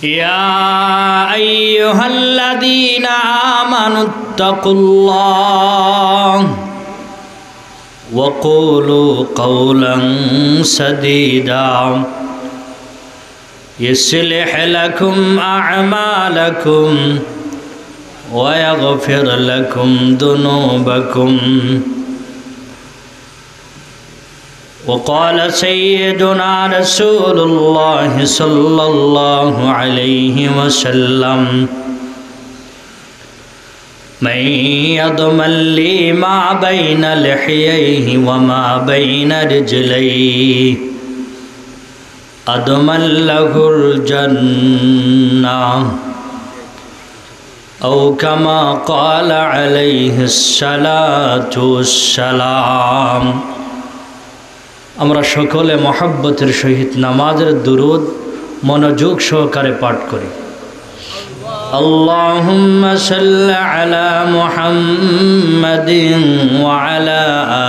يا أيها الذين آمنوا اتقوا الله وقولوا قولا سديدا يصلح لكم أعمالكم ويغفر لكم ذنوبكم وقال سيدنا رسول الله صلى الله عليه وسلم من يضمن لي ما بين لحييه وما بين رجليه أضمن له الجنة أو كما قال عليه الصلاة والسلام। আমরা সকলে মহব্বতের সহিত নামাজের দুরূদ মনোযোগ সহকারে পাঠ করি। আল্লাহুম্মা সাল্লি আলা মুহাম্মাদিন ওয়া আলা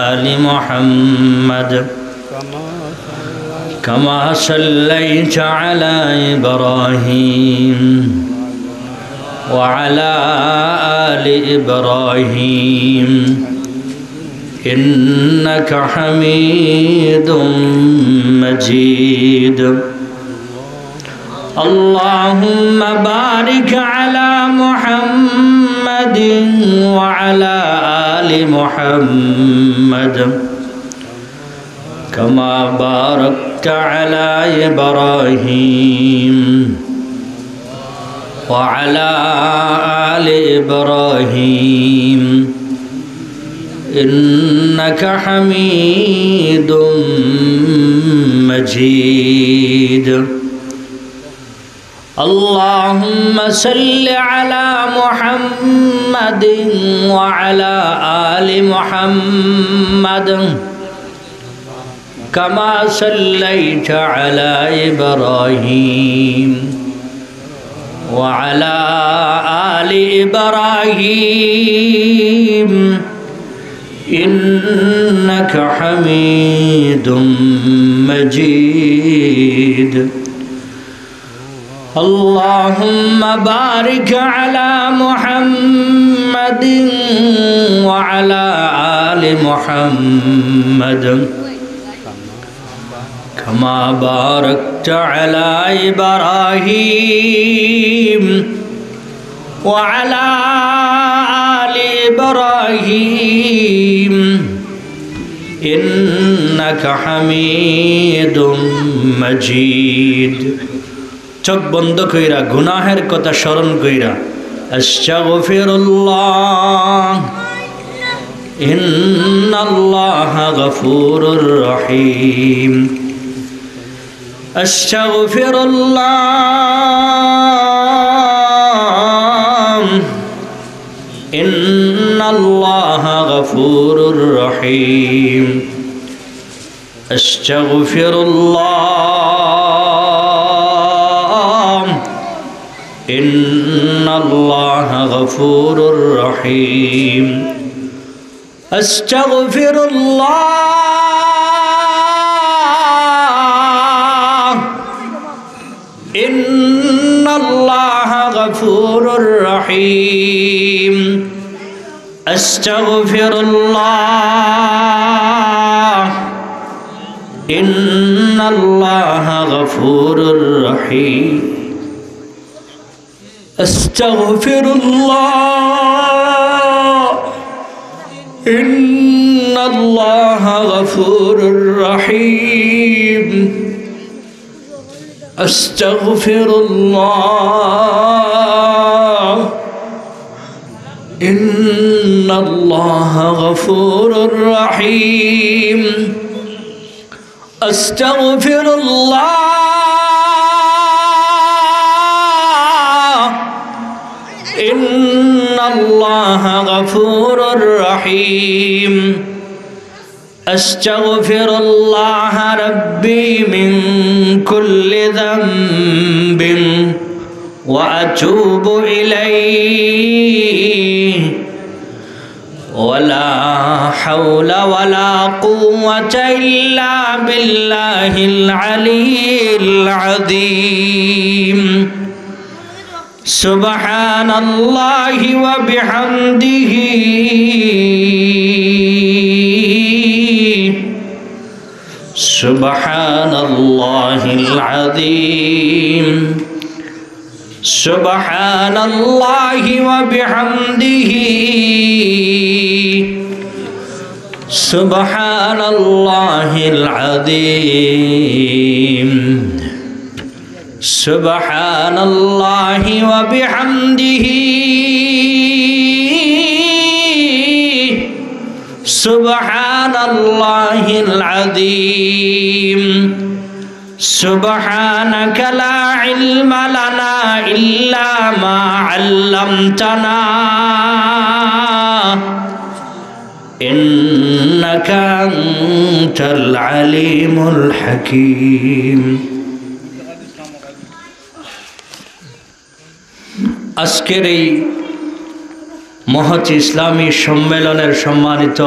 আলি মুহাম্মাদ কামা সাল্লাইতা আলা ইব্রাহিম ওয়া আলা আলি ইব্রাহিম إنك حميد مجيد اللهم بارك على محمد وعلى آل محمد كما باركت على إبراهيم وعلى آل إبراهيم إنك حميد مجيد اللهم صل على محمد وعلى آل محمد كما صليت على إبراهيم وعلى آل إبراهيم إنك حميد مجيد اللهم بارك على محمد وعلى آل محمد كما باركت على إبراهيم وعلى آل إبراهيم إنك حميد مجيد চোখ বন্ধ কইরা গুনাহের কথা স্মরণ কইরা আস্তাগফিরুল্লাহ ইন্নাল্লাহা গফুরুর রহিম আস্তাগফিরুল্লাহ ইন্নাল্লাহা গফুরুর রহিম আস্তাগফিরুল্লাহ ইন্নাল্লাহা গফুরুর রহিম আস্তাগফিরুল্লাহ ইন্নাল্লাহা গফুরুর রহিম আস্তাগফিরুল্লাহ ইন্নাল্লাহা গফুরুর রহিম আস্তাগফিরুল্লাহ ইন্নাল্লাহা গফুরুর রহিম আস্তাগফিরুল্লাহ ইন্নাল্লাহা গফুরুর রহিম আস্তাগফিরুল্লাহ ইন্নাল্লাহা গফুরুর রহিম আস্তাগফিরুল্লাহ রাব্বি মিন কুল্লি যামবিন ওয়া আতুবু ইলাইহি ওয়ালা حول ولا قوة إلا بالله العلي العظيم سبحان الله وبحمده سبحان الله العظيم سبحان الله وبحمده سبحان الله العظيم سبحان الله وبحمده سبحان الله العظيم سبحانك لا علم لنا إلا ما علمتنا إنك أنت العليم الحكيم আজকের এই মহৎ ইসলামী সম্মেলনের সম্মানিত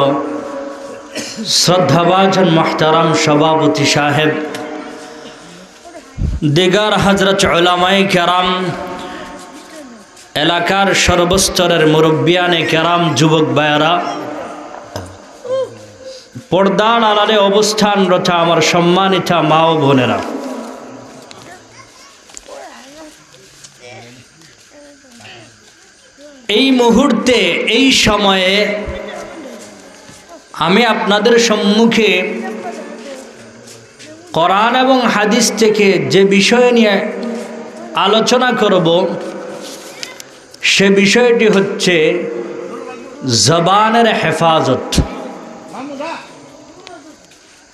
শ্রদ্ধাভাজন মুহতারাম সভাপতি সাহেব, দিগার হযরত উলামায়ে কেরাম, এলাকার সর্বস্তরের মুরব্বিয়ানে কেরাম, যুবক ভাইয়েরা, পর্দার আড়ালে অবস্থানরত আমার সম্মানিত মা ও বোনেরা, এই মুহূর্তে এই সময়ে আমি আপনাদের সম্মুখে কোরআন এবং হাদিস থেকে যে বিষয় নিয়ে আলোচনা করব সে বিষয়টি হচ্ছে জবানের হেফাজত।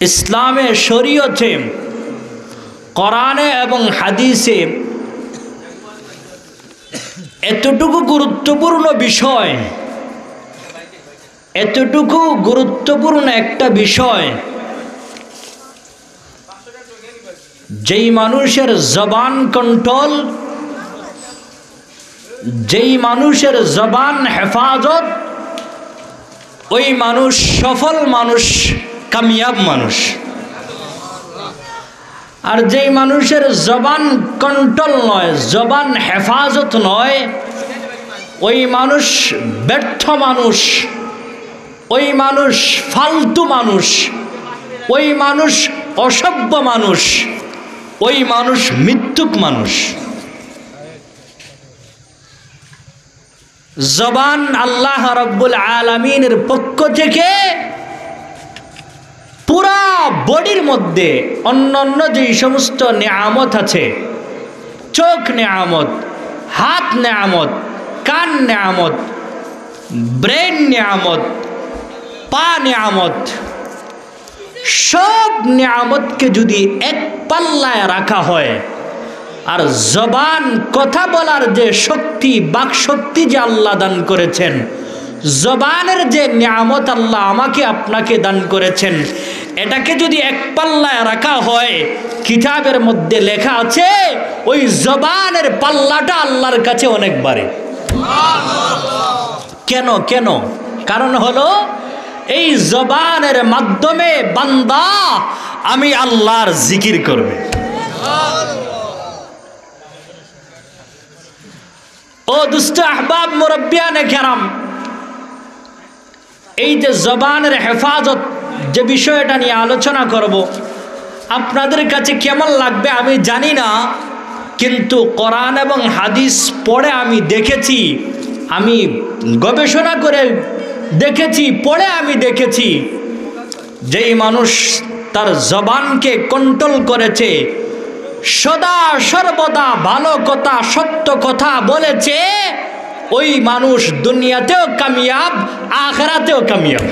ইসলামে শরীয়তে কোরআনে এবং হাদিসে এতটুকু গুরুত্বপূর্ণ বিষয়, এতটুকু গুরুত্বপূর্ণ একটা বিষয়, যেই মানুষের জবান কন্ট্রোল, যেই মানুষের জবান হেফাজত, ওই মানুষ সফল মানুষ, কামিয়াব মানুষ। আর যেই মানুষের জবান কন্ট্রোল নয়, জবান হেফাজত নয়, ওই মানুষ ব্যর্থ মানুষ, ওই মানুষ ফালতু মানুষ, ওই মানুষ অসভ্য মানুষ, ওই মানুষ মিথ্যুক মানুষ। জবান আল্লাহ রাব্বুল আলামিনের পক্ষ থেকে পুরা বডির মধ্যে অন্যান্য যে সমস্ত নিয়ামত আছে, চোখ নিয়ামত, হাত নিয়ামত, কান নিয়ামত, ব্রেন নিয়ামত, পা নিয়ামত, সব নিয়ামতকে যদি এক পাল্লায় রাখা হয়, আর জবান কথা বলার যে শক্তি, বাক শক্তি যে আল্লাহ দান করেছেন, জবানের যে নিয়ামত আল্লাহ আমাকে আপনাকে দান করেছেন, এটাকে যদি এক পাল্লায় রাখা হয়, কিতাবের মধ্যে লেখা আছে ওই জবানের পাল্লাটা আল্লাহর কাছে অনেক বাড়ে। কেন? কেন? কারণ হলো এই জবানের মাধ্যমে বান্দা আমি আল্লাহর জিকির করবে। ও দুষ্ট আহবাব, মুরব্বিয়ানে কেরাম, এই যে জবানের হেফাজত যে বিষয়টা নিয়ে আলোচনা করব, আপনাদের কাছে কেমন লাগবে আমি জানি না, কিন্তু কোরআন এবং হাদিস পড়ে আমি দেখেছি, আমি গবেষণা করে দেখেছি, পড়ে আমি দেখেছি, যেই মানুষ তার জবানকে কন্ট্রোল করেছে, সদা সর্বদা ভালো কথা, সত্য কথা বলেছে, ওই মানুষ দুনিয়াতেও কামিয়াব, আখিরাতেও কামিয়াব।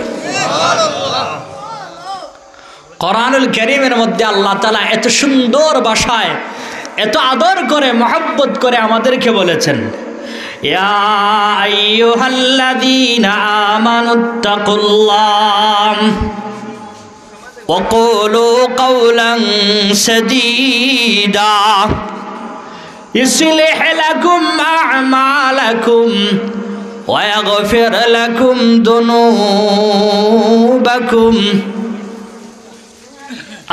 কোরআনুল কারীমের মধ্যে আল্লাহ তাআলা এত সুন্দর ভাষায়, এত আদর করে, মহব্বত করে আমাদেরকে বলেছেন, ইয়া আইয়ুহাল্লাযীনা আমানুত্তাকুল্লাহ ওয়া কুলু কাওলান সাদীদা ইসলিহ লাকুম আ'মালাকুম ويغفر لكم ذنوبكم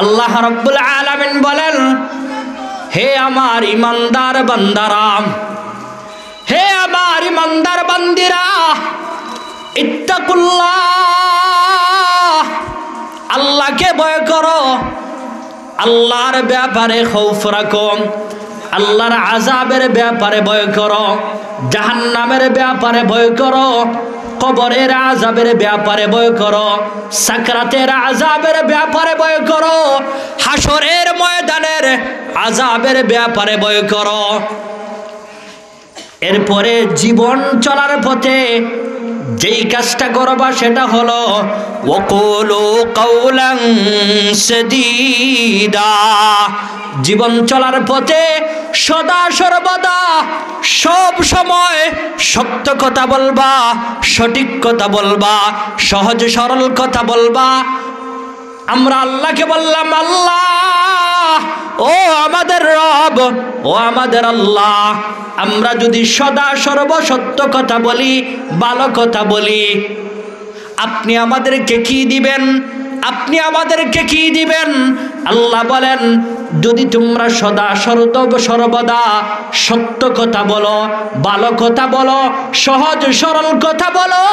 আল্লাহ রাব্বুল আলামিন বলেন, হে আমার ইমানদার বান্দারা, হে আমার ইমানদার বান্দিরা, ইত্তাকুল্লাহ, আল্লাহকে ভয় করো, আল্লাহর ব্যাপারে খৌফ রাখো, আল্লাহর আযাবের ব্যাপারে ভয় করো, জাহান্নামের ব্যাপারে ভয় করো, কবরের আযাবের ব্যাপারে ভয় করো, সাকরাতের আযাবের ব্যাপারে ভয় করো, হাসরের ময়দানের আযাবের ব্যাপারে ভয় করো। এরপরে জীবন চলার পথে যেই কাজটা করবা সেটা হলো ওয়াকুলু কাওলান সাদীদা। জীবন চলার পথে সদা সর্বদা সব সময় সত্য কথা বলবা, সঠিক কথা বলবা, সহজ সরল কথা বলবা। আমরা আল্লাহকে বললাম, আল্লাহ ও আমাদের রব, ও আমাদের আল্লাহ, আমরা যদি সদা সর্বসত্য কথা বলি, ভালো কথা বলি, আপনি আমাদেরকে কি দিবেন? আপনি আমাদেরকে কি দিবেন? আল্লাহ বলেন, যদি তোমরা সদা সর্বদা সত্য কথা বলো, ভালো কথা বলো, সহজ সরল কথা বলো,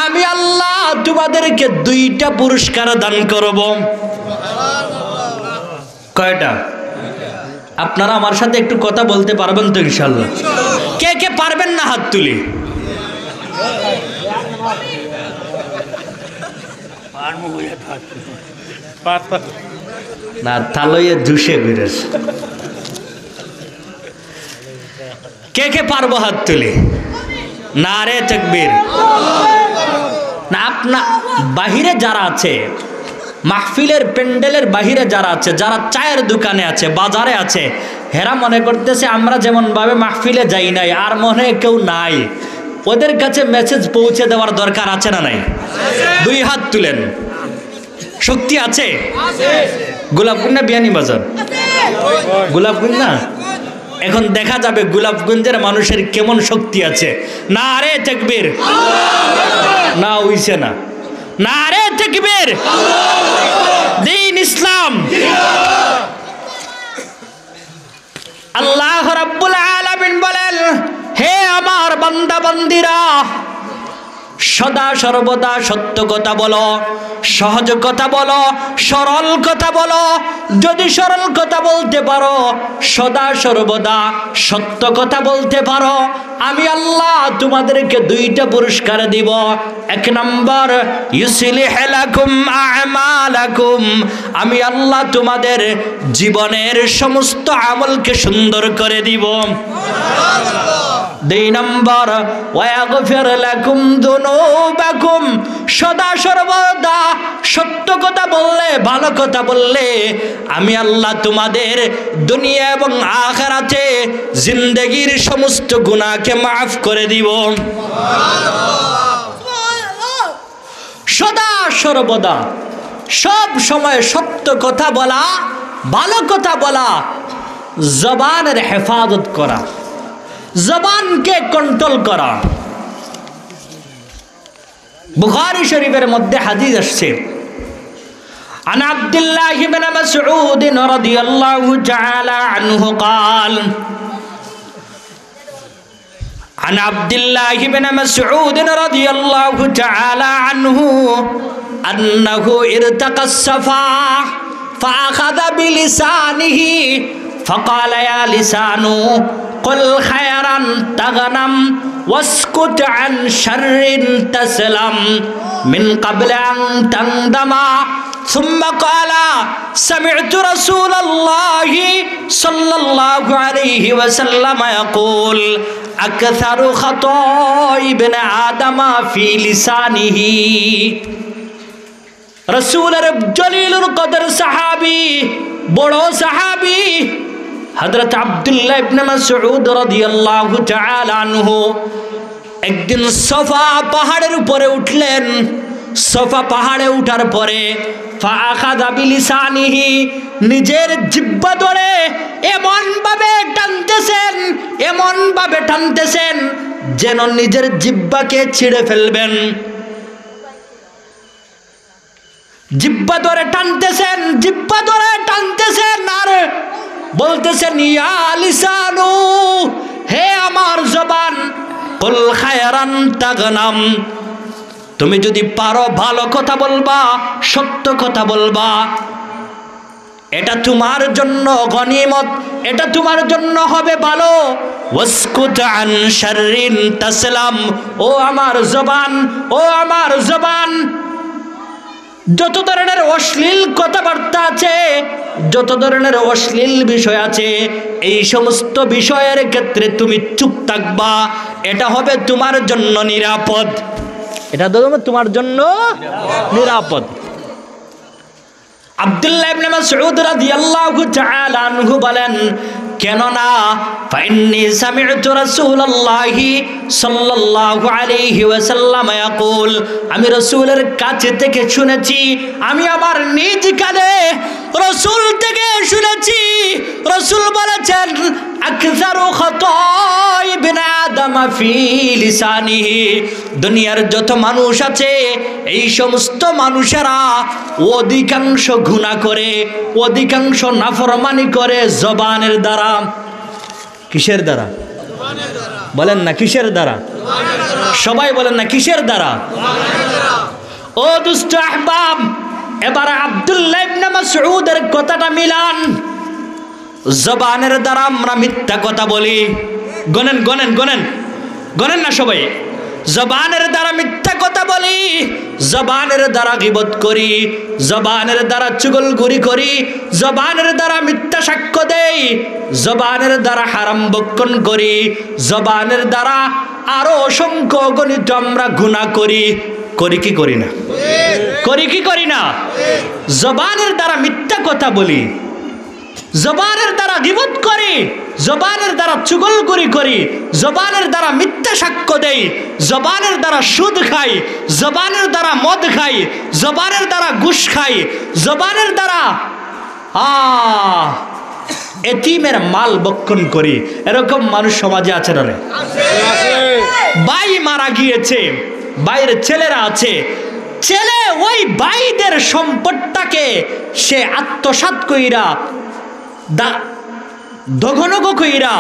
আমি আল্লাহ তোমাদেরকে 2টা পুরস্কার দান করব। কয়টা? আপনারা আমার সাথে একটু কথা বলতে পারবেন তো ইনশাআল্লাহ? কে কে পারবেন না হাত তুলি? না তালয়ে জুসে ঘুরেছে। কে কে পারবো হাত তুলি? নারে তাকবীর। না আপনা বাহিরে যারা আছে, মাহফিলের প্যান্ডেলের বাহিরে যারা আছে, যারা চায়ের দোকানে আছে, বাজারে আছে, হেরা মনে করতেছে আমরা যেমন ভাবে মাহফিলে যাই নাই, আর মনে কেউ নাই, ওদের কাছে মেসেজ পৌঁছে দেওয়ার দরকার আছে না নাই? 2 হাত তুলেন। শক্তি আছে? গোলাপগঞ্জ না বিয়ানীবাজার? গোলাপগঞ্জ না? এখন দেখা যাবে গোলাপগঞ্জের মানুষের কেমন শক্তি আছে। নারে তাকবীর। না হইছে না। নারে তাকবীর। দ্বীন ইসলাম। আল্লাহ রাব্বুল আলামিন বলেন, হে আমার বান্দা বান্দিরা, সদা সর্বদা সত্য কথা বলো, সহজ কথা বলো, সরল কথা বলো। যদি সরল কথা বলতে পারো, সদা সর্বদা সত্য কথা বলতে পারো, আমি আল্লাহ তোমাদেরকে 2টা পুরস্কার দিব। 1 নম্বর, ইউসলিহ লাকুম আ'মালাকুম, আমি আল্লাহ তোমাদের জীবনের সমস্ত আমলকে সুন্দর করে দিব। 2 নম্বর, ওয়াগফির লাকুম যুনুবাকুম, সদা সর্বদা সত্য কথা বললে, ভালো কথা বললে, আমি আল্লাহ তোমাদের দুনিয়া এবং আখিরাতে জিন্দেগীর সমস্ত গুনাহকে মাফ করে দিব। সদা সর্বদা সব সময় সত্য কথা বলা, ভালো কথা বলা, জবানের হেফাজত করা, জবানকে কন্ট্রোল করা। বুখারী শরীফের মধ্যে হাদিস আসছে, عن عبد الله بن مسعود رضي الله تعالى عنه قال عن عبد الله بن مسعود رضي الله تعالى عنه أنه ارتقى الصفا فأخذ بلسانه فقال يا لسان قل خيرا تغنم واسكت عن شر تسلم من قبل أن تندم ثم قال سمعت رسول الله صلى الله عليه وسلم يقول أكثر خطايا ابن آدم في لسانه। রসুলের জলিলুল কদর সাহাবী, বড় সাহাবী হযরত আব্দুল্লাহ ইবনে মাসউদ রাদিয়াল্লাহু তাআলা আনহু একদিন সফা পাহাড়ের উপরে উঠলেন। সফা পাহাড়ে উঠার পরে ফাআখাযা বিলিসানিহি, নিজের জিহ্বা ধরে এমন ভাবে টানতেছেন, এমন ভাবে টানতেছেন যেন নিজের জিহ্বাকে ছিঁড়ে ফেলবেন। জিহ্বা ধরে টানতেছেন, জিহ্বা ধরে টানতেছেন আর বলতেছেন, ইয়া লিসানু, হে আমার জবান, কুল খায়রান তাগনাম, তুমি যদি পারো ভালো কথা বলবা, সত্য কথা বলবা, এটা তোমার জন্য গনিমত, এটা তোমার জন্য হবে ভালো। ওয়াসকুত আন শাররিন তাসলাম, ও আমার জবান, ও আমার জবান, যত ধরনের অশ্লীল কথাবার্তা আছে, যত ধরনের অশ্লীল বিষয় আছে, এই সমস্ত বিষয়ের ক্ষেত্রে তুমি চুপ থাকবা, এটা হবে তোমার জন্য নিরাপদ, এটা তোমার জন্য নিরাপদ। আব্দুল্লাহ ইবনে মাসউদ রাদিয়াল্লাহু তাআলা আনহু বলেন, কেননা ফাইন্নী সামি'তু রাসূলুল্লাহি সাল্লাল্লাহু আলাইহি ওয়াসাল্লাম ইয়াকুল, আমি রাসূলের কাছে থেকে শুনেছি, আমি আমার নিজ কানে রাসূল থেকে শুনেছি, রাসূল বলেছেন, আকসারু খাতাই ইবনে আদম ফি লিসানিহি, দুনিয়ার যত মানুষ আছে এই সমস্ত মানুষেরা অধিকাংশ গুনাহ করে, অধিকাংশ নাফরমানি করে জবানের দ্বারা। কিসের দ্বারা? বলেন না কিসের দ্বারা? সবাই বলেন না কিসের দ্বারা? ও দুষ্ট আহবাব, এবার আব্দুল্লাহ ইবনে মাসউদের কথাটা মিলান। জবানের দ্বারা আমরা মিথ্যা কথা বলি, গনেন গনেন গনেন গনেন না সবাই। জবানের দ্বারা মিথ্যা কথা বলি, জবানের দ্বারা গীবত করি, জবানের দ্বারা চুগলখুরি করি, জবানের দ্বারা মিথ্যা সাক্ষ্য দেই, জবানের দ্বারা হারাম বক্ষণ করি, জবানের দ্বারা আরো অসংখ্য অগণিত আমরা গুনাহ করি। করি কি করি না? করি কি করি না? জবানের দ্বারা মিথ্যা কথা বলি, জবানের দ্বারা গীবত করি, জবানের দ্বারা চুগলখুরি করি, জবানের দ্বারা মিথ্যা সাক্ষ্য দেই, জবানের দ্বারা সুদ খাই, জবানের দ্বারা মদ খাই, জবানের দ্বারা ঘুষ খাই, জবানের দ্বারা এতিমের মাল বক্ষণ করি। এরকম মানুষ সমাজে আছে না? ভাই মারা গিয়েছে, বাইরের ছেলেরা আছে, ছেলে ওই ভাইদের সম্পদটাকে সে আত্মসাৎ কইরা দঘনগ কইরা,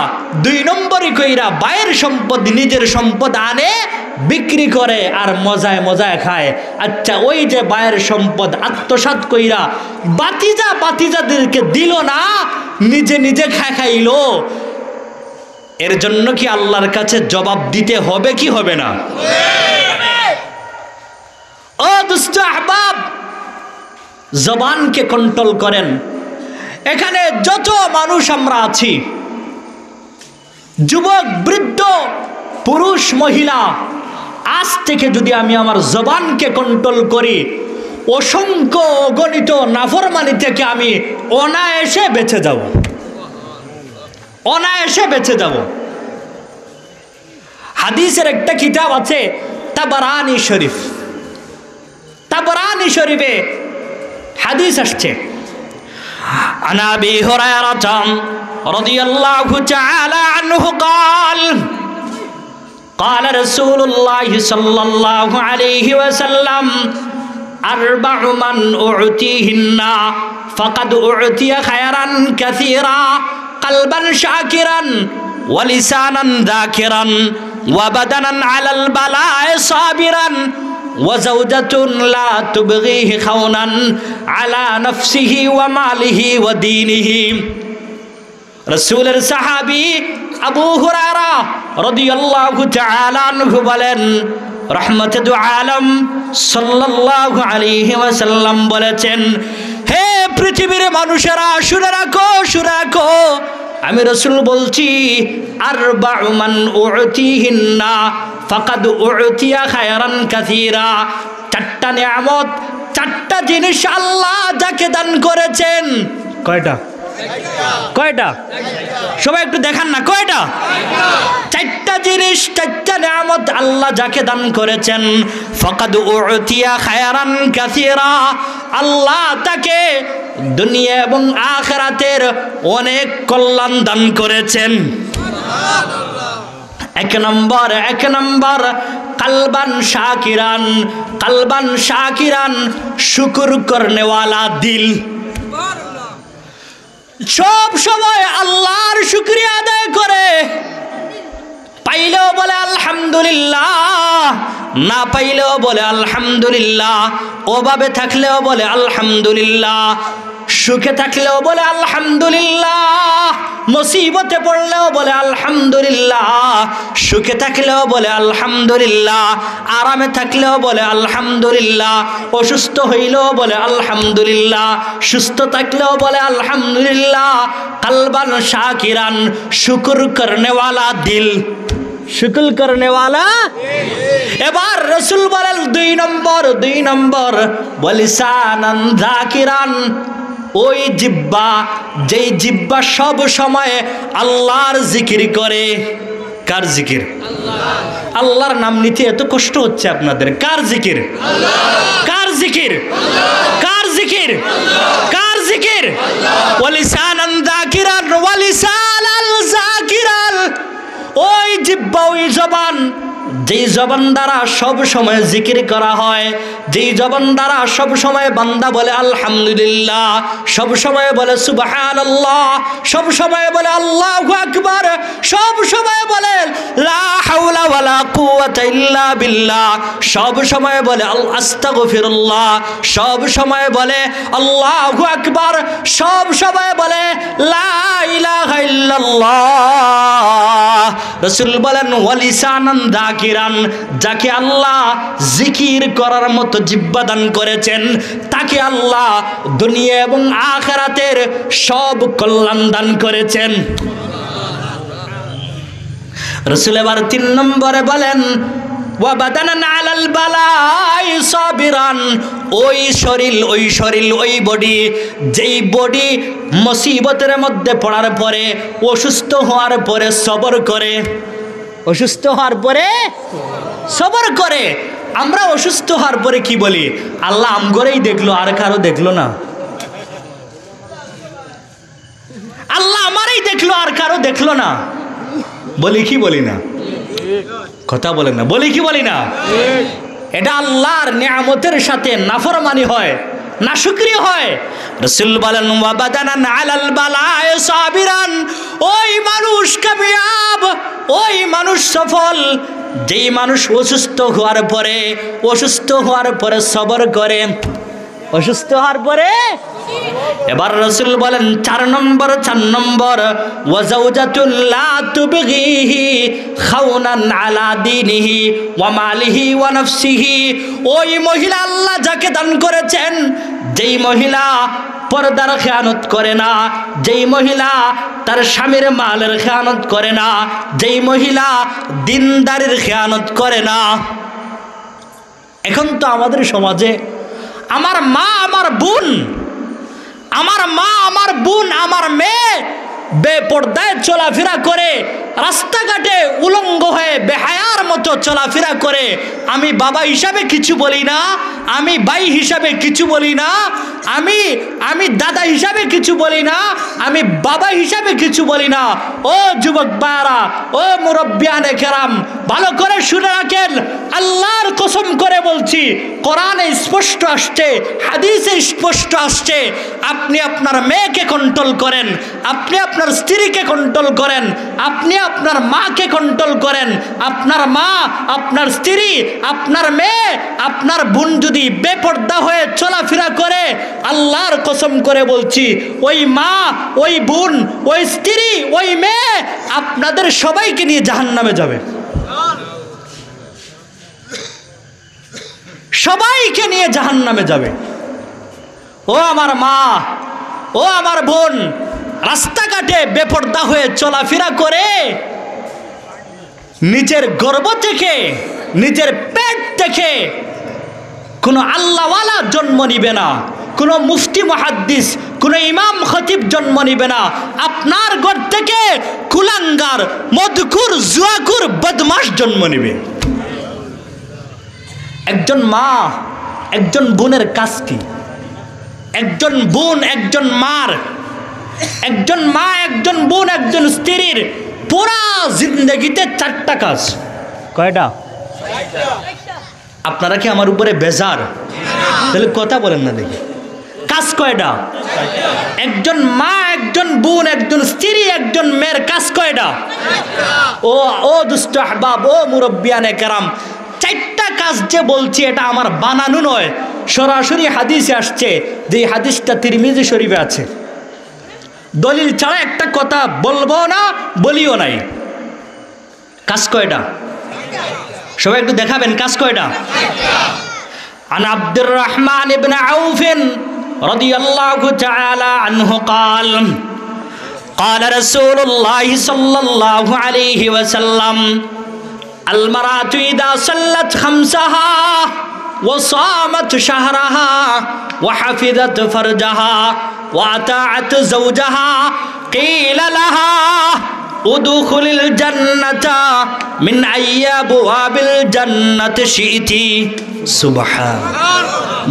দুই নম্বরই কইরা বাইরের সম্পদ নিজের সম্পদ আনে, বিক্রি করে আর মজায় মজায় খায়। আচ্ছা, ওই যে বাইরের সম্পদ আত্মসাৎ কইরা বাতিজাদেরকে দিল না, নিজে নিজে খাইলো, এর জন্য কি আল্লাহর কাছে জবাব দিতে হবে কি হবে না? ও দুষ্ট আহবাব, জবানকে কন্ট্রোল করেন। এখানে যত মানুষ আমরা আছি, যুবক বৃদ্ধ পুরুষ মহিলা, আজ থেকে যদি আমি আমার জবানকে কন্ট্রোল করি, অসংখ্য অগণিত নাফরমানি থেকে আমি অনায়াসে বেঁচে যাব, অনায়াসে বেঁচে যাব। হাদিসের একটা কিতাব আছে তাবরানী শরীফ, তাবরানী শরীফে হাদিস আসছে, عن أبي هريرة رضي الله تعالى عنه قال قال رسول الله صلى الله عليه وسلم أربع من أعطيهن فقد أعطي خيرا كثيرا قلبا شاكرا ولسانا ذاكرا وبدنا على البلاء صابرا وزوجة لا تبغيه خونا على نفسه وماله ودينه। রাসূলের সাহাবী আবু হুরায়রা রাদিয়াল্লাহু তাআলা আনহু বলেন, রাহমাতুল আলম সাল্লাল্লাহু আলাইহি ওয়াসাল্লাম বলেছেন, হে পৃথিবীর মানুষেরা শুনে রাখো, শুনে রাখো, আমি রাসূল বলছি, আরবাউ মান উতিহিন্না ফাকাদ উতিয়া খায়রান কাসীরা, চারটা নিয়ামত, চারটা জিনিস আল্লাহ যাকে দান করেছেন। কয়টা? কয়টা? সবাই একটু দেখান না, কয়টা? চারটা জিনিস, চারটা নিয়ামত আল্লাহ যাকে দান করেছেন, ফাকাদ উতিয়া খায়রান কাসীরা, আল্লাহ তাকে দুনিয়া এবং আখিরাতের অনেক কল্যাণ দান করেছেন। এক নম্বর कल्बन शाकिरान शुक्र करने वाला दिल। सब समय আল্লাহর শুকরিয়া আদায় করে, পাইলেও বলে আলহামদুলিল্লাহ, না পাইলেও বলে আলহামদুলিল্লাহ, অভাবে থাকলেও বলে আলহামদুলিল্লাহ, সুখে থাকলেও বলে আলহামদুলিল্লাহ, মুসিবতে পড়লেও বলে আলহামদুলিল্লাহ, সুখে থাকলেও বলে আলহামদুলিল্লাহ, আরামে থাকলেও বলে আলহামদুলিল্লাহ, অসুস্থ হইলেও বলে আলহামদুলিল্লাহ, সুস্থ থাকলেও বলে আলহামদুলিল্লাহ। কলবান শাকিরান শুকর করনে ওয়ালা দিল, শুকর করনে ওয়ালা। এবার রাসূল বলেন দুই নম্বর ওয়ালিসানান যাকিরান, ওই জিহ্বা, যেই জিহ্বা সব সময় আল্লাহর জিকির করে। কার জিকির? আল্লাহর নাম নিতে এত কষ্ট হচ্ছে আপনাদের। কার জিকির? কার জিকির? কার জিকির? কার জিকির? ওয়ালিসানান যাকিরান ওয়ালিসানাল যাকিরান, ওই জিহ্বা, ওই জবান, যেই জবান দ্বারা সব সময় জিকির করা হয়, যেই জবান দ্বারা সব সময় বান্দা বলে আলহামদুলিল্লাহ, সব সময় বলে সুবহানাল্লাহ, সব সময় বলে আল্লাহু আকবার, সব সময় বলে লা হাওলা ওয়ালা কুওয়াতা ইল্লা বিল্লাহ, সব সময় বলে আস্তাগফিরুল্লাহ, সব সময় বলে আল্লাহু আকবার, সব সময় বলে লা ইলাহা ইল্লাল্লাহ। রাসূল বলেন ওয়ালিসানান যাকিরান, যাকে আল্লাহ জিকির করার মতো জিহ্বা দান করেছেন, তাকে আল্লাহ দুনিয়া এবং আখিরাতের সব কল্যাণ দান করেছেন। রাসূল এবার 3 নম্বরে বলেন ওয়া বাদানান আলাল বালাই সাবিরান, ওই শরীর ওই বডি, যেই বডি মুসিবতের মধ্যে পড়ার পরে, অসুস্থ হওয়ার পরে সবর করে। অসুস্থ হওয়ার পরে সবর করে। আমরা অসুস্থ হওয়ার পরে কি বলি? আল্লাহ আমগরেই দেখলো, আর কারো দেখলো না। আল্লাহ আমারই দেখলো, আর কারো দেখলো না। বলি কি বলি না? কথা বলেন না, বলি কি বলি না? এটা আল্লাহর নিয়ামতের সাথে নাফরমানি হয়, নাশুকরি হয়। রাসূল বলেন ওয়া বাদানান আলাল বালাই সাবিরান, ওই মানুষ কামিয়াব, ওই মানুষ সফল, যেই মানুষ অসুস্থ হওয়ার পরে সবর করে। অসুস্থ হওয়ার পরে এবার রাসূল বলেন 4 নম্বর ওয়া যাওজাতুল লা তুবগিহি খাওনান আলা দীনিহি ওয়া মালিহি ওয়া নাফসিহি, ওই মহিলা আল্লাহ যাকে দান করেছেন, যেই মহিলা পর্দার খেয়ানত করে না, যেই মহিলা তার স্বামীর মালের খেয়ানত করে না, যেই মহিলা দিনদারির খেয়ানত করে না। এখন তো আমাদের সমাজে আমার মা, আমার বোন, আমার মেয়ে বেপর্দায় চলাফেরা করে, রাস্তাঘাটে উলঙ্গ হয়ে বেহায়ার মতো চলাফেরা করে। আমি বাবা হিসাবে কিছু বলি না, আমি ভাই হিসাবে কিছু বলি না, আমি দাদা হিসাবে কিছু বলি না, আমি বাবা হিসাবে কিছু বলি না। ও যুবক ভাইরা, ও মুরব্বিয়ানে কেরাম, ভালো করে শুনে রাখেন, আল্লাহর কসম করে বলছি, কোরআনে স্পষ্ট আসছে, হাদিসে স্পষ্ট আসছে, আপনি আপনার মেয়েকে কন্ট্রোল করেন, আপনি আপনার স্ত্রীকে কন্ট্রোল করেন, আপনি আপনার মাকে কন্ট্রোল করেন। আপনার মা, আপনার স্ত্রী, আপনার মেয়ে, আপনার বোন যদি বেপর্দা হয়ে চলাফেরা করে, আল্লাহর কসম করে বলছি, ওই মা, ওই বোন, ওই স্ত্রী, ওই মেয়ে আপনাদের সবাইকে নিয়ে জাহান্নামে যাবে। সবাইকে নিয়ে জাহান্নামে যাবে। ও আমার মা, ও আমার বোন, রাস্তাঘাটে বেপর্দা হয়ে চলাফেরা করে, নিজের গর্ভ থেকে, নিজের পেট থেকে কোনো আল্লাহওয়ালা জন্ম নিবে না, কোনো মুফতি মুহাদ্দিস, কোনো ইমাম খতিব জন্ম নিবে না। আপনার ঘর থেকে কুলাঙ্গার, মদকুর, জুয়াকুর, বদমাশ জন্ম নিবে। একজন মা, একজন বোনের কাজ কি? একজন বোন, একজন মার, একজন মা, একজন বোন, একজন স্ত্রীর পুরা জিন্দগিতে 4টা কাজ। কয়টা? আপনারা কি আমার উপরে বেজার? তাহলে কথা বলেন না দেখি। কাজ কয়টা? একজন মা, একজন বোন, একজন স্ত্রী, একজন মেয়ের কাজ কয়টা? ও দুষ্ট আহবাব, ও মুরব্বিয়ানে কেরাম, 4টা কাজ যে বলছি এটা আমার বানানো নয়, সরাসরি হাদিসে আসছে। যে হাদিসটা তিরমিজি শরীফে আছে। দলিল ছাড়া একটা কথা বলবো না, বলিও নাই। কাজ কয়টা? সবাই একটু দেখাবেন কাজ কয়টা? আন আব্দুর রহমান ইবনে আউফ রাদিয়াল্লাহু তাআলা আনহু قال قال رسول الله صلى الله عليه وسلم المرأة إذا صلت خمسها وصامت شهرها وحفظت فرجها وأطاعت زوجها قيل لها ادخل الجنة من أي أبواب الجنة شئت سبحان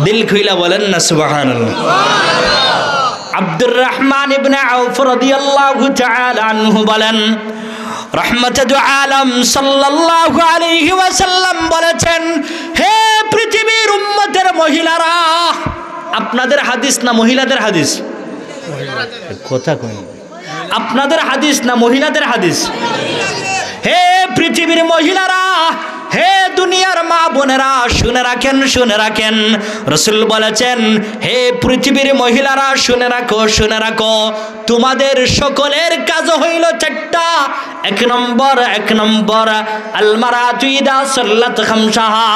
দিল খুইলা বলেন না সুবহানাল্লাহ। আব্দুর রহমান ইবনে আউফ রাদিয়াল্লাহু তাআলা আনহু বলেন, রাহমাতুল আলাম সাল্লাল্লাহু আলাইহি ওয়াসাল্লাম বলেছেন, হে পৃথিবীর উম্মতের মহিলারা, আপনাদের হাদিস না মহিলাদের হাদিস? কথা কই, আপনাদের হাদিস না মহিলাদের হাদিস? হে পৃথিবীর মহিলারা, হে দুনিয়ার মা বোনেরা, শুনে রাখেন, শুনে রাখেন। রাসূল বলেছেন, হে পৃথিবীর মহিলারা শুনে রাখো, শুনে রাখো, তোমাদের সকলের কাজ হইল 4টা। এক নম্বর আল মারাতু ইদা সাল্লাত খামসাহা,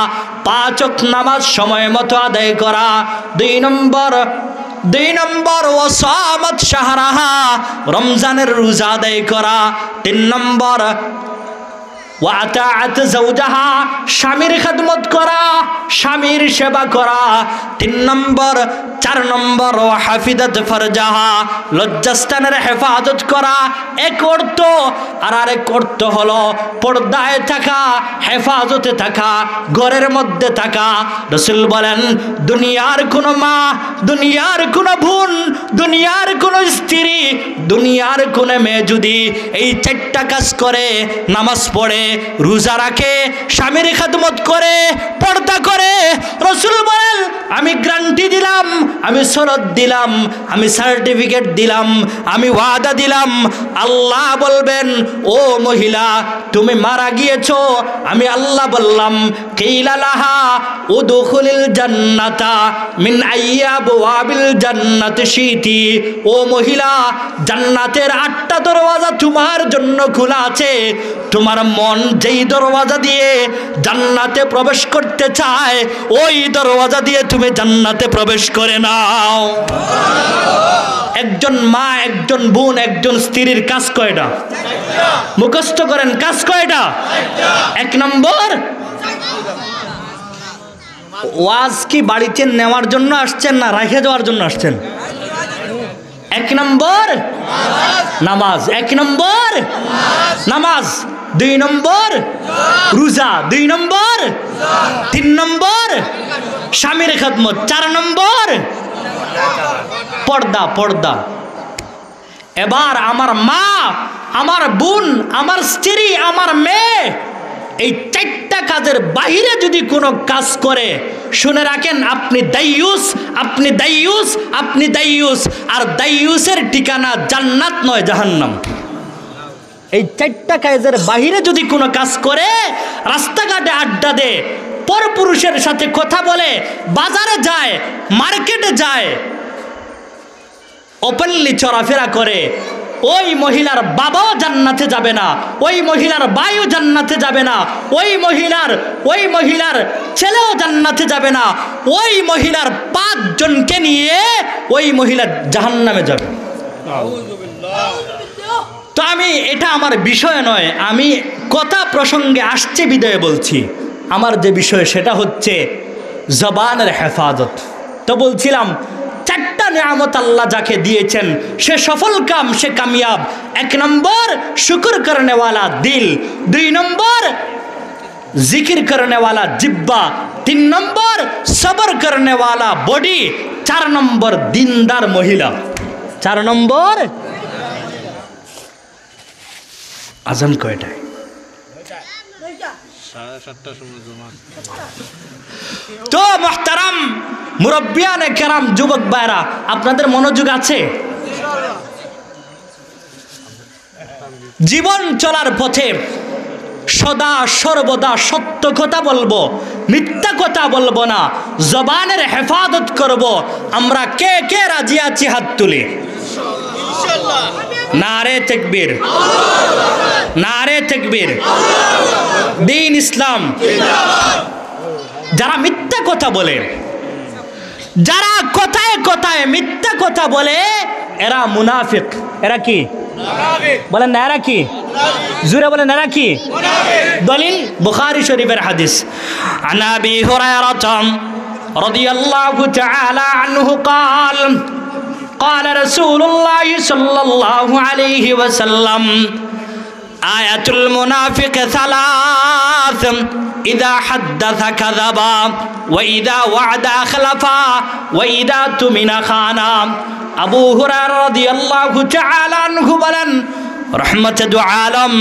5 ওয়াক্ত নামাজ সময় মতো আদায় করা। 2 নম্বর ওয়াসামাত শাহরাহা, রমজানের রোজা আদায় করা। 3 নম্বর ওয়াতাআত যাওজাহা, স্বামীর খেদমত করা, স্বামীর সেবা করা। 4 নম্বর হাফিজাত ফারজাহা, লজ্জাস্থানের হেফাজত করা। এক অর্থ, আর আরেক অর্থ হলো পর্দায় থাকা, হেফাজতে থাকা, ঘরের মধ্যে থাকা। রাসূল বলেন, দুনিয়ার কোনো মা, দুনিয়ার কোনো বোন, দুনিয়ার কোনো স্ত্রী, দুনিয়ার কোনো মেয়ে যদি এই 4টা কাজ করে, নামাজ পড়ে, রোজা রাখে, স্বামীর খেদমত করে, পর্দা করে, রাসূল বলেন, আমি গ্যারান্টি দিলাম, আমি শরত দিলাম, আমি সার্টিফিকেট দিলাম, আমি ওয়াদা দিলাম, আল্লাহ বলবেন, ও মহিলা তুমি মারা গিয়েছো, আমি আল্লাহ বললাম, কিলা লাহা উদখুলিল জান্নাতা মিন আইয়া আবওয়াবিল জান্নাতি শিতি, ও মহিলা জান্নাতের 8টা দরওয়াজা তোমার জন্য খোলা আছে, তোমার মন যেই দরওয়াজা দিয়ে জান্নাতে প্রবেশ করতে চায়, ওই দরওয়াজা দিয়ে তুমি জান্নাতে প্রবেশ করে নাও। একজন মা, একজন বোন, একজন স্ত্রীর কাজ কয়টা? মুখস্থ করেন, কাজ কয়টা? 1 নম্বর, ওয়াজ কি বাড়িতে নেওয়ার জন্য আসছেন না রেখে যাওয়ার জন্য আসছেন? 1 নম্বর নামাজ, 1 নম্বর নামাজ। 2 নম্বর রোজা, 2 নম্বর, 3 নম্বর স্বামীর খেদমত, 4 নম্বর পর্দা, পর্দা। এবার আমার মা, আমার বোন, আমার স্ত্রী, আমার মেয়ে এই 4টা কাজের বাইরে যদি কোনো কাজ করে, শুনে রাখেন, আপনি দাইয়ুস, আপনি দাইয়ুস, আপনি দাইয়ুস। আর দাইয়ুসের ঠিকানা জান্নাত নয়, জাহান্নাম। এই 4টা কাজের বাইরে যদি কোনো কাজ করে, রাস্তাঘাটে আড্ডা দেয়, পরপুরুষের সাথে কথা বলে, বাজারে যায়, মার্কেটে যায়, ওপেনলি চলাফেরা করে, ওই মহিলার বাবাও জান্নাতে যাবে না, ওই মহিলার ভাইও জান্নাতে যাবে না, ওই মহিলার ছেলেও জান্নাতে যাবে না, ওই মহিলার 5 জনকে নিয়ে ওই মহিলা জাহান্নামে যাবে। তো এটা আমার বিষয় নয়, আমি কথা প্রসঙ্গে আসছে বিদায় বলছি। আমার যে বিষয় সেটা হচ্ছে জবানের হেফাজত। তো বলছিলাম 4টা নিয়ামত আল্লাহ যাকে দিয়েছেন সে সফল কাম, সে কামিয়াব। 1 নম্বর শুকর করনে वाला দিল, 2 নম্বর জিকির করনে वाला জিব্বা, 3 নম্বর সবর করনে वाला বডি, 4 নম্বর দিনদার মহিলা। 4 নম্বর আজান কয়টায়? তো মুহতারাম মুরব্বিয়ানে কেরাম, যুবক ভাইরা, আপনাদের মনোযোগ আছে? জীবন চলার পথে সদা সর্বদা সত্য কথা বলবো, মিথ্যা কথা বলবো না, জবানের হেফাজত করব। আমরা কে কে রাজি আছি? হাত তুলি। নারে তাকবীর, নারে তাকবীর। দ্বীন ইসলাম। যারা মিথ্যা কথা বলে, যারা কথায় কথায় মিথ্যা কথা বলে, এরা মুনাফিক। এরা কি বলেন না? এরা কি? জোরে বলেন, এরা কি? দলিল বুখারী শরীফের হাদিস। আন আবি হুরায়রা রাদিয়াল্লাহু তাআলা আনহু قال قال رسول الله صلى الله عليه وسلم آية المنافق ثلاث إذا حدث كذب وإذا وعد أخلف وإذا اؤتمن خان। আবু হুরায়রা রাদিয়াল্লাহু তাআলা আনহু বলেন, রহমতে দু আলম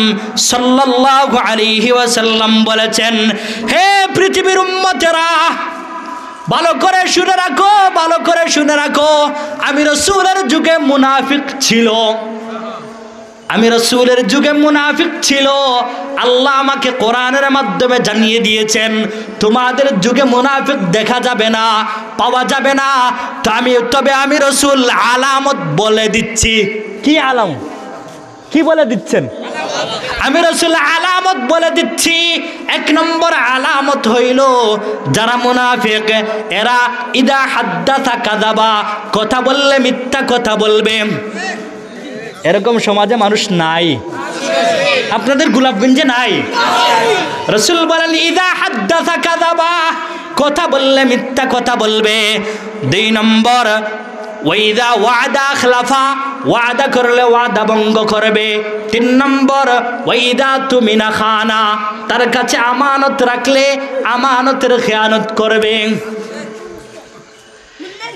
সাল্লাল্লাহু আলাইহি ওয়াসাল্লাম বলেছেন, হে পৃথিবীর উম্মতেরা, ভালো করে শুনে রাখো, ভালো করে শুনে রাখো। আমি রাসূলের যুগে মুনাফিক ছিল, আমি রাসূলের যুগে মুনাফিক ছিল। আল্লাহ আমাকে কোরআনের মাধ্যমে জানিয়ে দিয়েছেন তোমাদের যুগে মুনাফিক দেখা যাবে না, পাওয়া যাবে না। তবে আমি রাসূল আলামত বলে দিচ্ছি। কি আলাম? কি বলে দিচ্ছেন? আমি রাসূল আলামত বলে দিচ্ছি। এক নম্বর আলামত হইল, যারা মুনাফিক এরা ইদা হাদ্দাসা কাযাবা, কথা বললে মিথ্যা কথা বলবে। এরকম সমাজে মানুষ নাই? আপনাদের গোলাপগঞ্জে নাই? রাসূল বলেন ইদা হাদ্দাসা কাযাবা, কথা বললে মিথ্যা কথা বলবে। দুই নম্বর ওয়াইদা ওয়াদা আখলাফা, ওয়াদা করলে ওয়াদা ভঙ্গ করবে। তিন নম্বর ওয়াইদা তুমিনা খানা, তার কাছে আমানত রাখলে আমানতের খেয়ানত করবে।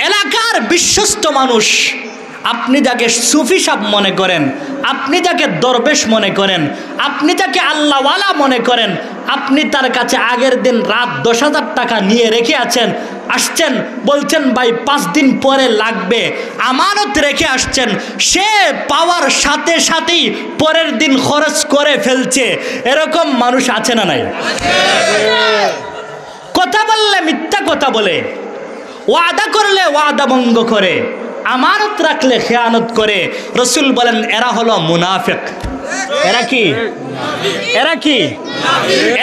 এলাকার বিশ্বস্ত মানুষ, আপনি যাকে সুফি সাহেব মনে করেন, আপনি যাকে দরবেশ মনে করেন, আপনি যাকে আল্লাহওয়ালা মনে করেন, আপনি তার কাছে আগের দিন রাত 10,000 টাকা নিয়ে রেখে আসছেন, বলছেন ভাই 5 দিন পরে লাগবে, আমানত রেখে আসছেন। সে পাওয়ার সাথে সাথেই পরের দিন খরচ করে ফেলছে। এরকম মানুষ আছে না নাই? কথা বললে মিথ্যা কথা বলে, ওয়াদা করলে ওয়াদা ভঙ্গ করে, আমানত রাখলে খেয়ানত করে। রাসূল বলেন এরা হলো মুনাফিক। এরা কি? এরা কি?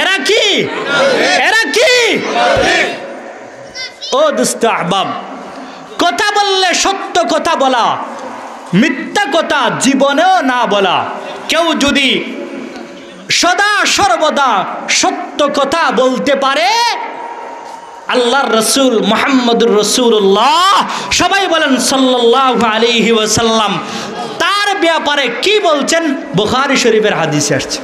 এরা কি? এরা কি? ও দোস্ত আহবাব, কথা বললে সত্য কথা বলা, মিথ্যা কথা জীবনেও না বলা। কেউ যদি সদা সর্বদা সত্য কথা বলতে পারে, আল্লাহর রাসূল মুহাম্মদুর রাসূলুল্লাহ, সবাই বলেন সাল্লাল্লাহু আলাইহি ওয়াসাল্লাম, তার ব্যাপারে কি বলছেন বুখারী শরীফের হাদিসে আসছে।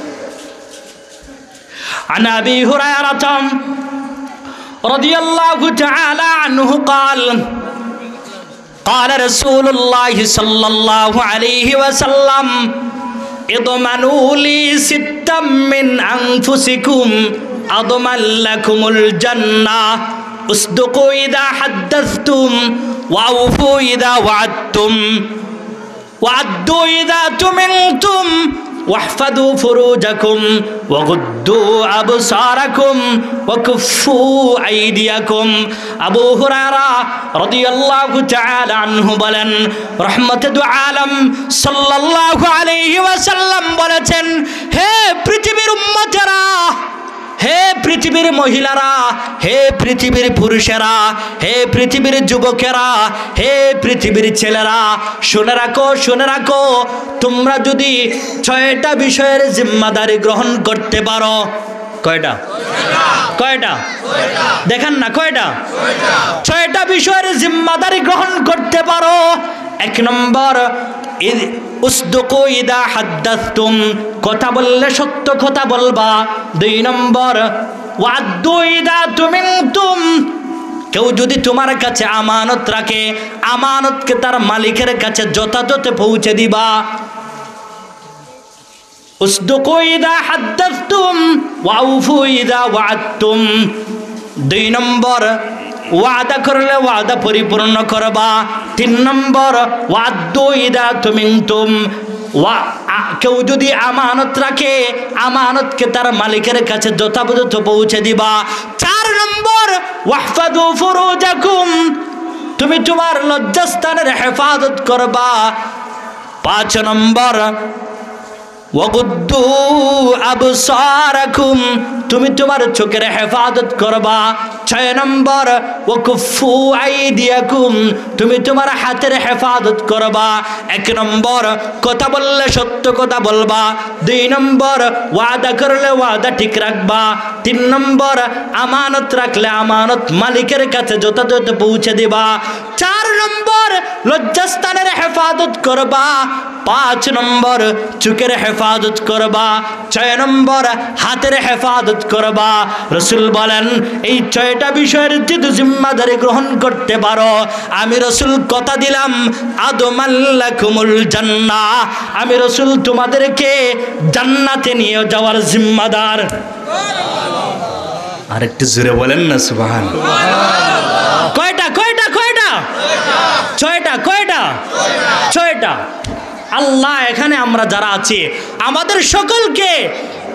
আন আবি হুরায়রা রাদিয়াল্লাহু তাআলা আনহু قال قال رسول الله صلى الله عليه وسلم اضمنوا لي ستا من انفسكم أضمن لكم الجنة اصدقوا إذا حدثتم وأوفوا إذا وعدتم وعدوا إذا تمنتم واحفظوا فروجكم وغضوا أبصاركم وكفوا أيديكم। আবু হুরায়রা রাদিয়াল্লাহু তাআলা আনহু বলেন, রহমতে দু আলম সাল্লাল্লাহু আলাইহি ওয়াসাল্লাম বলেছেন, হে পৃথিবীর উম্মতেরা, হে পৃথিবীর মহিলারা, হে পৃথিবীর পুরুষেরা, হে পৃথিবীর যুবকেরা, হে পৃথিবীর ছেলেরা, শুনে রাখো, শুনে রাখো, তোমরা যদি 6টা বিষয়ের জিম্মাদারি গ্রহণ করতে পারো। কয়টা? কয়টা? দেখেন না কয়টা? 6টা বিষয়ের জিম্মাদারি গ্রহণ করতে পারো। 1 নম্বর উসদুকু ইদা হাদ্দাসতুম, কথা বললে সত্য কথা বলবা। 2 নম্বর ওয়াদ্দু ইদা তুমিনতুম, কেউ যদি তোমার কাছে আমানত রাখে, আমানতকে তার মালিকের কাছে যথাযথ পৌঁছে দিবা। উসদুকু ইযা হাদ্দাসতুম ওয়া আউফু ইযা ওয়া'আদতুম। 2 নম্বর, ওয়াদা করলে ওয়াদা পরিপূর্ণ করবা। 3 নম্বর, ওয়া'আদু ইযা তুমিনতুম, কেউ যদি আমানত রাখে আমানতকে তার মালিকের কাছে যথাযথ পৌঁছে দিবা। 4 নম্বর, ওয়াহফাদু ফুরুজাকুম, তুমি তোমার লজ্জাস্থানের হেফাজত করবা। 5 নম্বর, ওয়াগুদ্দু আবসারাকুম, তুমি তোমার চোখের হেফাজত করবা। 6 নম্বর, ওয়াকুফু আইদিয়াকুম, তুমি তোমার হাতের হেফাজত করবা। 1 নম্বর, কথা বললে সত্য কথা বলবা। 2 নম্বর, ওয়াদা করলে ওয়াদা ঠিক রাখবা। 3 নম্বর, আমানত রাখলে আমানত মালিকের কাছে যথাযথ পৌঁছে দিবা। 4 নম্বর, লজ্জাস্থানের হেফাজত করবা। 5 নম্বর, চোখের হেফাজত করবা। 6 নম্বর, হাতের হেফাজত করবা। রাসূল বলেন এই 6টা বিষয়ের যদি জিম্মাদারি গ্রহণ করতে পারো, আমি রাসূল কথা দিলাম আদমাল্লাকুমুল জান্নাহ, আমি রাসূল তোমাদেরকে জান্নাতে নিয়ে যাওয়ার জিম্মাদার। আরেকটু জোরে বলেন না সুবহানাল্লাহ। কয়টা কয়টা কয়টা? 6টা। কয়টা? 6টা। আল্লাহ এখানে আমরা যারা আছি আমাদের সকলকে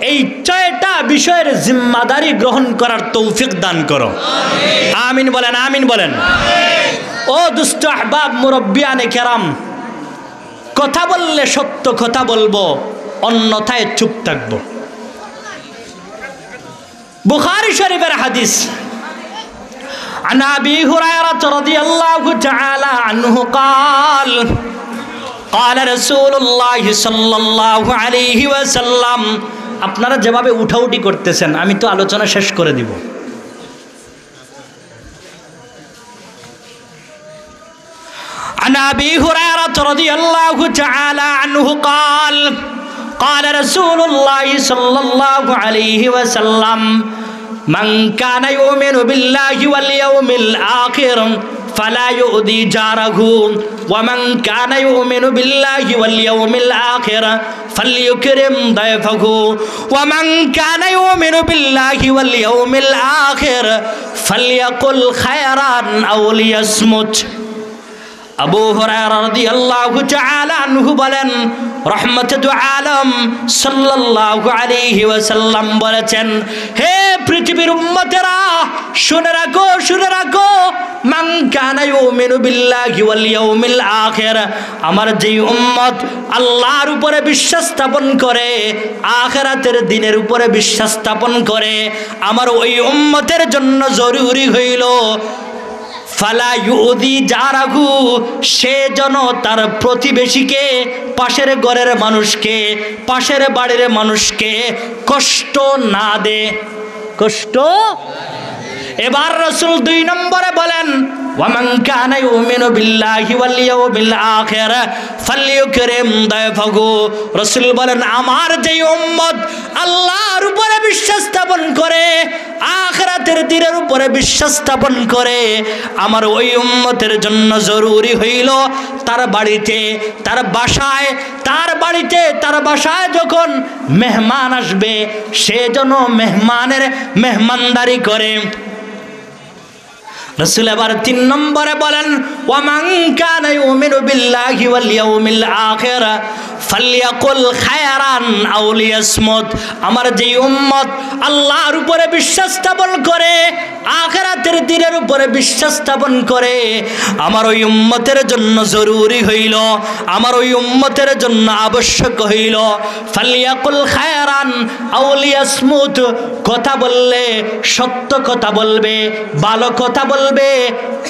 এই 6টা বিষয়ের জিম্মাদারি গ্রহণ করার তৌফিক দান করো। আমিন বলেন, আমিন বলেন। ও দুষ্ট আহবাব, মুরব্বিয়ানে কেরাম, কথা বললে সত্য কথা বলবো, অন্যথায় চুপ থাকবো। বুখারী শরীফের হাদিস, عن أبي هريرة رضي الله تعالى عنه قال قال رسول الله صلى الله عليه وسلم। আপনারা যেভাবে উঠাউঠি করতেছেন আমি তো আলোচনা শেষ করে দিব। عن أبي هريرة رضي الله تعالى عنه قال قال رسول الله صلى الله عليه وسلم من كان يؤمن بالله واليوم الآخر فلا يؤذي جاره ومن كان يؤمن بالله واليوم الآخر فليكرم ضيفه ومن كان يؤمن بالله واليوم الآخر فليقل خيرا أو ليصمت। আবু হুরায়রা রাদিয়াল্লাহু তাআলা আনহু বলেন, রহমতুল আলম সাল্লাল্লাহু আলাইহি ওয়াসাল্লাম বলেছেন, হে পৃথিবীর উম্মতেরা শুনে রাখো, শুনে রাখো, মান কানা ইউমিনু বিল্লাহি ওয়াল ইয়াউমিল আখির, আমার যেই উম্মত আল্লাহর উপরে বিশ্বাস স্থাপন করে, আখিরাতের দিনের উপরে বিশ্বাস স্থাপন করে, আমার ওই উম্মতের জন্য জরুরি হইল ফালা ইউদি জারাহু, সে যেন তার প্রতিবেশীকে, পাশের ঘরের মানুষকে, পাশের বাড়ির মানুষকে কষ্ট না দে, কষ্ট। এবার রাসূল 2 নম্বরে বলেন, ওয়ামান কানা ইউমিনু বিল্লাহি ওয়াল ইয়াউমিল আখির ফালইউকরিম দায়ফাহু। রাসূল বলেন, আমার যেই উম্মত আল্লাহর উপরে বিশ্বাস স্থাপন করে, আখিরাতের দিনের উপরে বিশ্বাস স্থাপন করে, আমার ওই উম্মতের জন্য জরুরি হইল তার বাড়িতে, তার বাসায়, তার বাড়িতে, তার বাসায় যখন মেহমান আসবে সে যেন মেহমানের মেহমানদারি করে। রাসূল আবার 3 নম্বরে বলেন, ওয়ামান কানা ইউমিনু বিল্লাহি ওয়াল ইয়াউমিল আখির ফালইয়াকুল খায়রান আও লিয়াসমুত, আমার যেই উম্মত আল্লাহর উপরে বিশ্বাস স্থাপন করে, আখিরাতের দিনের উপরে বিশ্বাস স্থাপন করে, আমার ওই উম্মতের জন্য জরুরি হইল, আমার ওই উম্মতের জন্য আবশ্যক হইল ফালইয়াকুল খায়রান আও লিয়াসমুত, কথা বললে সত্য কথা বলবে, ভালো কথা বলবে,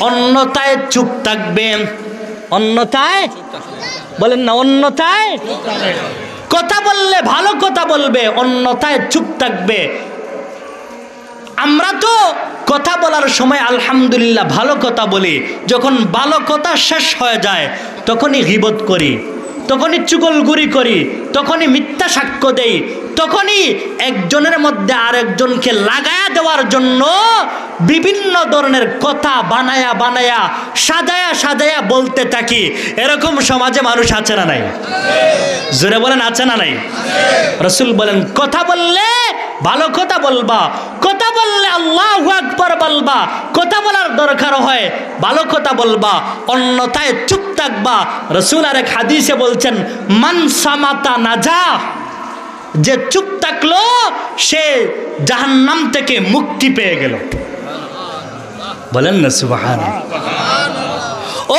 অন্যথায় চুপ থাকবে। অন্যথায় বলেন না, অন্যথায় কথা বললে ভালো কথা বলবে, অন্যথায় চুপ থাকবে। আমরা তো কথা বলার সময় আলহামদুলিল্লাহ ভালো কথা বলি, যখন ভালো কথা শেষ হয়ে যায় তখনই গীবত করি, তখনই চুগলখুরি করি, তখনই মিথ্যা সাক্ষ্য দেই, তখনই একজনের মধ্যে আরেকজনকে লাগায়া দেওয়ার জন্য বিভিন্ন ধরনের কথা বানায়া বানায়া সাজায়া সাজায়া বলতে থাকি। এরকম সমাজে মানুষ আছে না নাই? জোরে বলেন আছে না নাই? রাসূল বলেন কথা বললে ভালো কথা বলবা, কথা বললে আল্লাহু আকবার বলবা, কথা বলার দরকার হয় ভালো কথা বলবা, অন্যথায় চুপ থাকবা। রাসূল আরেক হাদিসে বলছেন মান সামাতা নাজা, যে চুপ থাকলো সে জাহান্নাম থেকে মুক্তি পেয়ে গেল। বলেন না সুবহানাল্লাহ।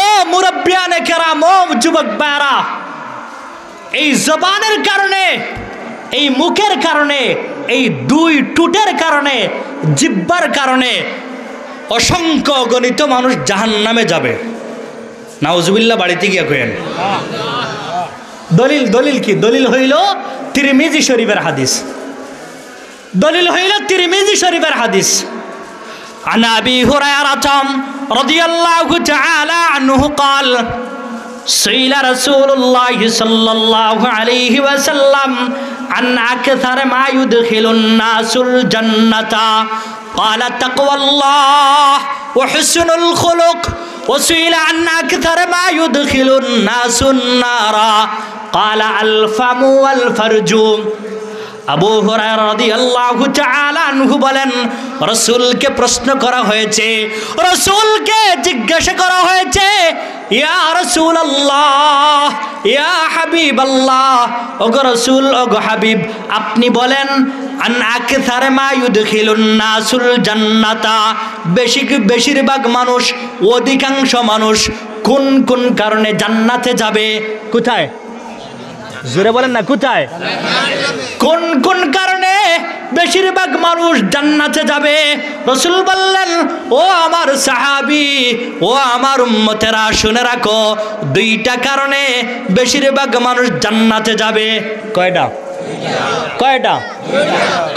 ও মুরব্বিয়ানে কেরাম, ও যুবক ভাইরা, এই জবানের কারণে, এই মুখের কারণে, এই দুই টুটের কারণে, জিহ্বার কারণে অসংখ্য গণিত মানুষ জাহান্নামে যাবে। নাউজুবিল্লাহ বাড়িতে গিয়া কইেন। দলিল দলিল কি? দলিল হইল তিরমিজি শরীফের হাদিস। দলিল হইল তিরমিজি শরীফের হাদিস। عن أبي هريرة رضي الله تعالى عنه قال سئل رسول الله صلى الله عليه وسلم عن أكثر ما يدخل الناس الجنة قال تقوى الله وحسن الخلق وسئل عن أكثر ما يدخل الناس النار قال الفم والفرج। আবু হুরায়রা রাদিয়াল্লাহু তাআলা আনহু বলেন রাসূলকে প্রশ্ন করা হয়েছে, রাসূলকে জিজ্ঞাসা করা হয়েছে, ইয়া রাসূলুল্লাহ, ইয়া হাবিবাল্লাহ, ওগো রাসূল, ওগো হাবিব, আপনি বলেন আন আকসার মা ইউদখিলুন নাসুল জান্নাতা, বেশিরভাগ মানুষ, অধিকাংশ মানুষ কোন কোন কারণে জান্নাতে যাবে? কোথায়? জোরে বলেন না, কোথায়? কোন কোন কারণে বেশিরভাগ মানুষ জান্নাতে যাবে? রাসূল বললেন, ও আমার সাহাবী, ও আমার উম্মতেরা, শুনে রাখো, দুইটা কারণে বেশিরভাগ মানুষ জান্নাতে যাবে। কয়টা? কয়টা?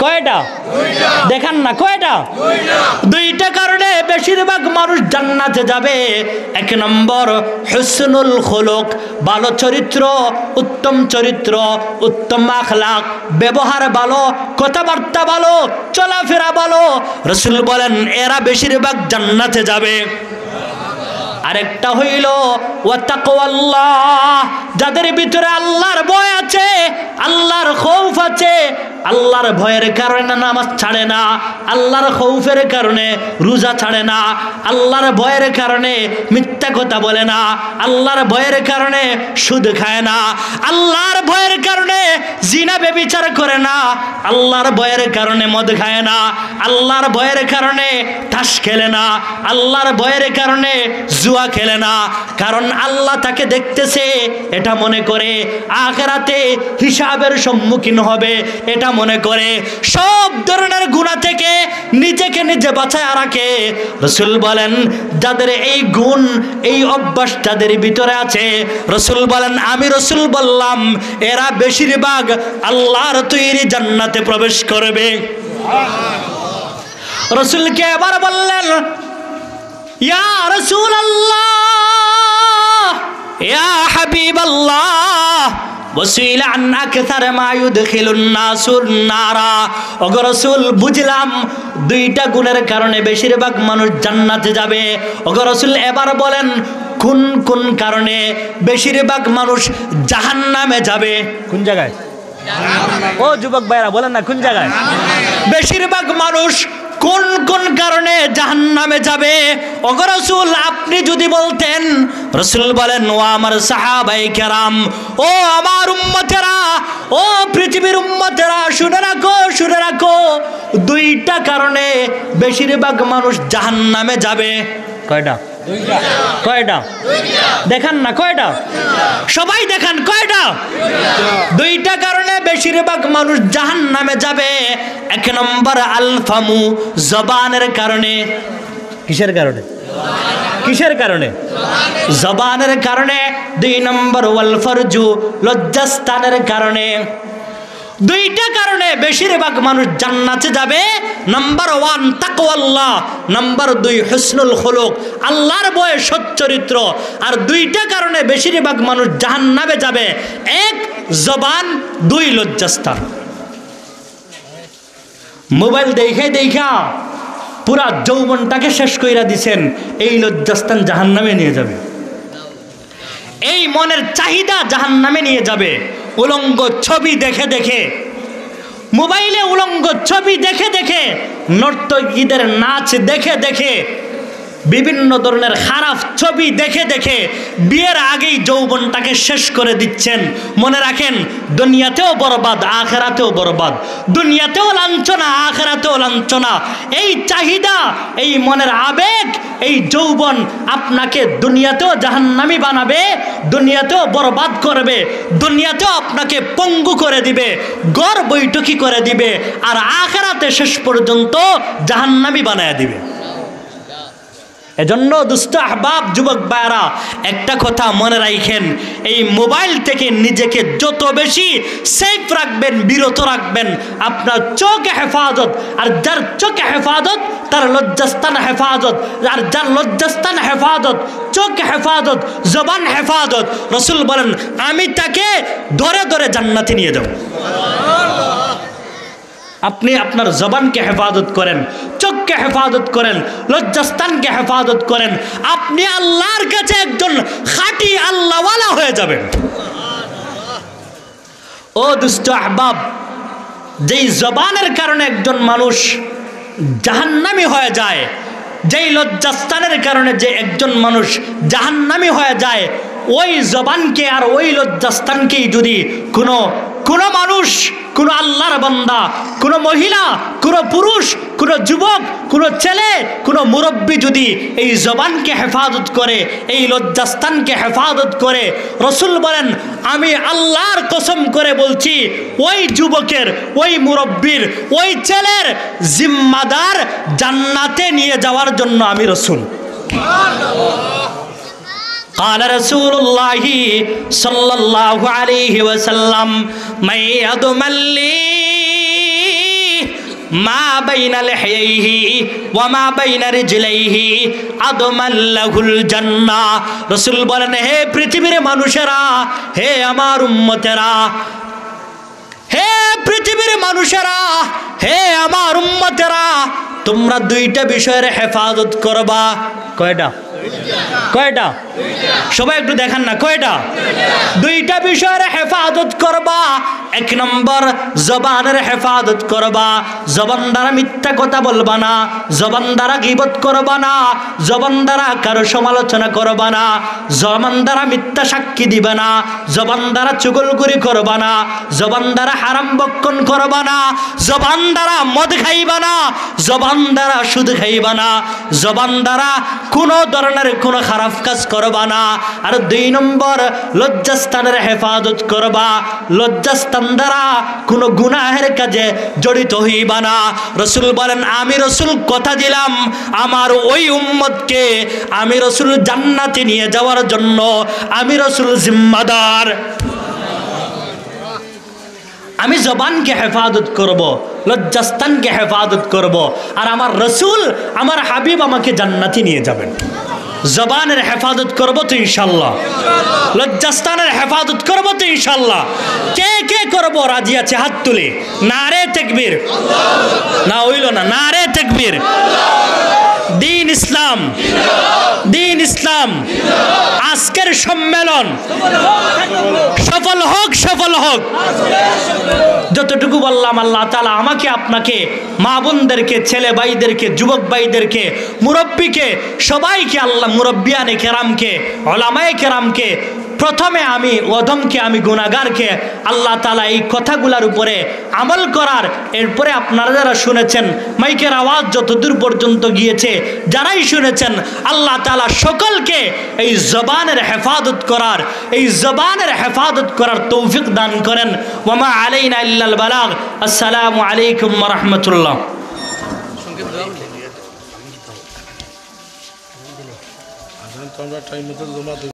কয়টা? দেখান না কয়টা? দুইটা কারণে বেশিরভাগ মানুষ জান্নাতে যাবে। এক নম্বর হুসনুল খুলুক, ভালো চরিত্র, উত্তম চরিত্র, উত্তম আখলাক, ব্যবহার ভালো, কথাবার্তা ভালো, চলাফেরা ভালো। রাসূল বলেন এরা বেশিরভাগ জান্নাতে যাবে। আরেকটা হইল ওয়া তাকওয়াল্লাহ, যাদের ভিতরে আল্লাহর ভয় আছে, আল্লাহর খৌফ আছে, আল্লাহর ভয়ের কারণে নামাজ ছাড়ে না, আল্লাহর খৌফের কারণে রোজা ছাড়ে না, আল্লাহর ভয়ের কারণে মিথ্যা কথা বলে না, আল্লাহর ভয়ের কারণে সুদ খায় না, আল্লাহর ভয়ের কারণে জিনা ব্যভিচার করে না, আল্লাহর ভয়ের কারণে মদ খায় না, আল্লাহর ভয়ের কারণে তাস খেলে না, আল্লাহর ভয়ের কারণে জুয়া খেলে না। কারণ আল্লাহ তাকে দেখতেছে, এটা মনে করে আখিরাতে হিসাবের সম্মুখীন হবে, এটা মনে করে সব ধরনের গুনাহ থেকে নিজেকে নিজে বাঁচায় রাখে। রাসূল বলেন যাদের এই গুণ, এই অভ্যাস যাদের ভিতরে আছে, রাসূল বলেন, আমি রাসূল বললাম এরা বেশিরভাগ আল্লাহর তৈরি জান্নাতে প্রবেশ করবে। রাসূলকে এবার বললেন, ইয়া রাসূলুল্লাহ, ইয়া হাবিবাল্লাহ, ওয়াসিলা আন আকসার মা ইউদখিলুন নাসুন নারা, ওগো রাসূল, বুঝলাম দুইটা গুণের কারণে বেশিরভাগ মানুষ জান্নাতে যাবে। ওগো রাসূল, এবার বলেন কোন কোন কারণে বেশিরভাগ মানুষ জাহান্নামে যাবে? কোন জায়গায়? ও যুবক ভাইরা বলেন না, কোন জায়গায়? বেশিরভাগ মানুষ কোন কোন কারণে জাহান্নামে যাবে? ওগো রাসূল, আপনি যদি বলতেন। রাসূল বলেন, ও আমার সাহাবায়ে কেরাম, ও আমার উম্মতেরা, ও পৃথিবীর উম্মতেরা, শুনে রাখো, শুনে রাখো, দুইটা কারণে বেশিরভাগ মানুষ জাহান্নামে যাবে। কয়টা? কয়টা? দেখান না কয়টা? সবাই দেখান কয়টা? দুইটা কারণে বেশিরভাগ মানুষ জাহান্নামে যাবে। এক নম্বর আলফামু, জবানের কারণে। কিসের কারণে? কিসের কারণে? জবানের কারণে। দুই নম্বর ওয়াল ফরজু, লজ্জাস্থানের কারণে। দুইটা কারণে বেশিরভাগ মানুষ জান্নাতে যাবে। নাম্বার 1 তাকওয়াল্লাহ, নাম্বার 2 হুসনুল খুলুক, আল্লাহর ভয়ে সচ্চরিত্র। আর দুইটা কারণে বেশিরভাগ মানুষ জাহান্নামে যাবে। 1 জবান, 2 লজ্জাস্থান। মোবাইল দেখে দেখা পুরা যৌবনটাকে শেষ কইরা দিছেন, এই লজ্জাস্থান জাহান্নামে নিয়ে যাবে। এই মনের চাহিদা জাহান্নামে নিয়ে যাবে। উলঙ্গ ছবি দেখে দেখে, মোবাইলে উলঙ্গ ছবি দেখে দেখে, নর্তকীদের নাচ দেখে দেখে, বিভিন্ন ধরনের খারাপ ছবি দেখে দেখে বিয়ের আগেই যৌবনটাকে শেষ করে দিচ্ছেন। মনে রাখেন, দুনিয়াতেও বরবাদ, আখিরাতেও বরবাদ। দুনিয়াতেও লাঞ্ছনা, আখিরাতেও লাঞ্ছনা। এই চাহিদা, এই মনের আবেগ, এই যৌবন আপনাকে দুনিয়াতেও জাহান্নামী বানাবে, দুনিয়াতেও বরবাদ করবে, দুনিয়াতেও আপনাকে পঙ্গু করে দিবে, গড় বৈঠকি করে দিবে, আর আখিরাতে শেষ পর্যন্ত জাহান্নামী বানায় দিবে। এজন্য দুষ্ট আহবাব, যুবক ভাইরা, একটা কথা মনে রাখেন, এই মোবাইল থেকে নিজেকে যত বেশি সেফ রাখবেন, বিরত রাখবেন, আপনার চোখে হেফাজত। আর যার চোখে হেফাজত তার লজ্জাস্থান হেফাজত, আর যার লজ্জাস্থান হেফাজত, চোখ হেফাজত, জবান হেফাজত। রসুল বলেন, আমি তাকে ধরে ধরে জান্নাতে নিয়ে যাব। আপনি আপনার জবানকে হেফাজত করেন, চোখকে হেফাজত করেন, লজ্জাস্থানকে হেফাজত করেন, আপনি আল্লাহর কাছে একজন খাঁটি আল্লাহওয়ালা হয়ে যাবেন। ও দুষ্ট আহবাব, যেই জবানের কারণে একজন মানুষ জাহান্নামী হয়ে যায়, যেই লজ্জাস্থানের কারণে যে একজন মানুষ জাহান্নামী হয়ে যায়, ওই জবানকে আর ওই লজ্জাস্থানকেই যদি কোনো মানুষ, কোনো আল্লাহর বান্দা, কোনো মহিলা, কোনো পুরুষ, কোনো যুবক, কোনো ছেলে, কোনো মুরব্বী যদি এই জবানকে হেফাজত করে, এই লজ্জাস্থানকে হেফাজত করে, রসুল বলেন, আমি আল্লাহর কসম করে বলছি, ওই যুবকের, ওই মুরব্বীর, ওই ছেলের জিম্মাদার জান্নাতে নিয়ে যাওয়ার জন্য আমি রসুল। قال رسول الله صلى الله عليه وسلم من يضمن لي ما بين لحييه وما بين رجليه أضمن له الجنة। রসুল বলেন, হে পৃথিবীর মানুষেরা, হে আমার উম্মতেরা, হে পৃথিবীর মানুষেরা, হে আমার উম্মতেরা, তোমরা দুইটা বিষয়ের হেফাজত করবা। কয়টা? কয়টা? সবাই একটু দেখান না, কয়টা? দুইটা বিষয়ের হেফাজত করবা। এক নম্বর, জবানের হেফাজত করবা। জবান দ্বারা মিথ্যা কথা বলবা না, জবান দ্বারা গীবত করবা না, জবান দ্বারা কারো সমালোচনা করবা না, জবান দ্বারা মিথ্যা সাক্ষী দিবা না, জবান দ্বারা চুগলখুরি করবা না, জবান দ্বারা হারাম বক্ষণ করবা না, জবান দ্বারা মদ খাইবা না, জবান দ্বারা সুদ খাইবা না, জবান দ্বারা কোনো ধরনের কোনো খারাপ কাজ করবা না। আর দুই নম্বর, লজ্জাস্থানের হেফাজত করবা। লজ্জাস্থান দ্বারা কোনো গুনাহের কাজে জড়িত হইবা না। রসুল বলেন, আমি রসুল কথা দিলাম, আমার ওই উম্মতকে আমি রসুল জান্নাতে নিয়ে যাওয়ার জন্য আমি রসুল জিম্মাদার। আমি জবানকে হেফাজত করব, লজ্জাস্থানকে হেফাজত করব, আর আমার রসুল, আমার হাবিব আমাকে জান্নাতে নিয়ে যাবেন। জবানের হেফাজত করব তো ইনশাল্লাহ, লজ্জাস্থানের হেফাজত করব তো ইনশাল্লাহ। কে কে করব রাজি আছে? হাত তুলে নারে তাকবীর। না হইল না, নারে তাকবীর। দিন ইসলাম, দিন ইসলাম। আজকের সম্মেলন সফল হোক, সফল হোক। যতটুকু বললাম, আল্লাহ তাআলা আমাকে, আপনাকে, মা বোনদেরকে, ছেলে ভাইদেরকে, যুবক ভাইদেরকে, মুরব্বীকে, সবাইকে, আল্লাহ মুরব্বিয়ানে কেরামকে, ওলামায়ে কেরামকে, প্রথমে আমি অধমকে, আমি গুনাহগারকে, আল্লাহ তাআলা এই কথাগুলোর উপরে আমল করার, এরপরে আপনারা যারা শুনেছেন, মাইকের আওয়াজ যতদূর পর্যন্ত গিয়েছে, যারাই শুনেছেন, আল্লাহ তাআলা সকলকে এই জবানের হেফাজত করার, এই জবানের হেফাজত করার তৌফিক দান করেন। ওয়া মা আলাইনা ইল্লাল বালাগ। আসসালামু আলাইকুম ওয়া রাহমাতুল্লাহ।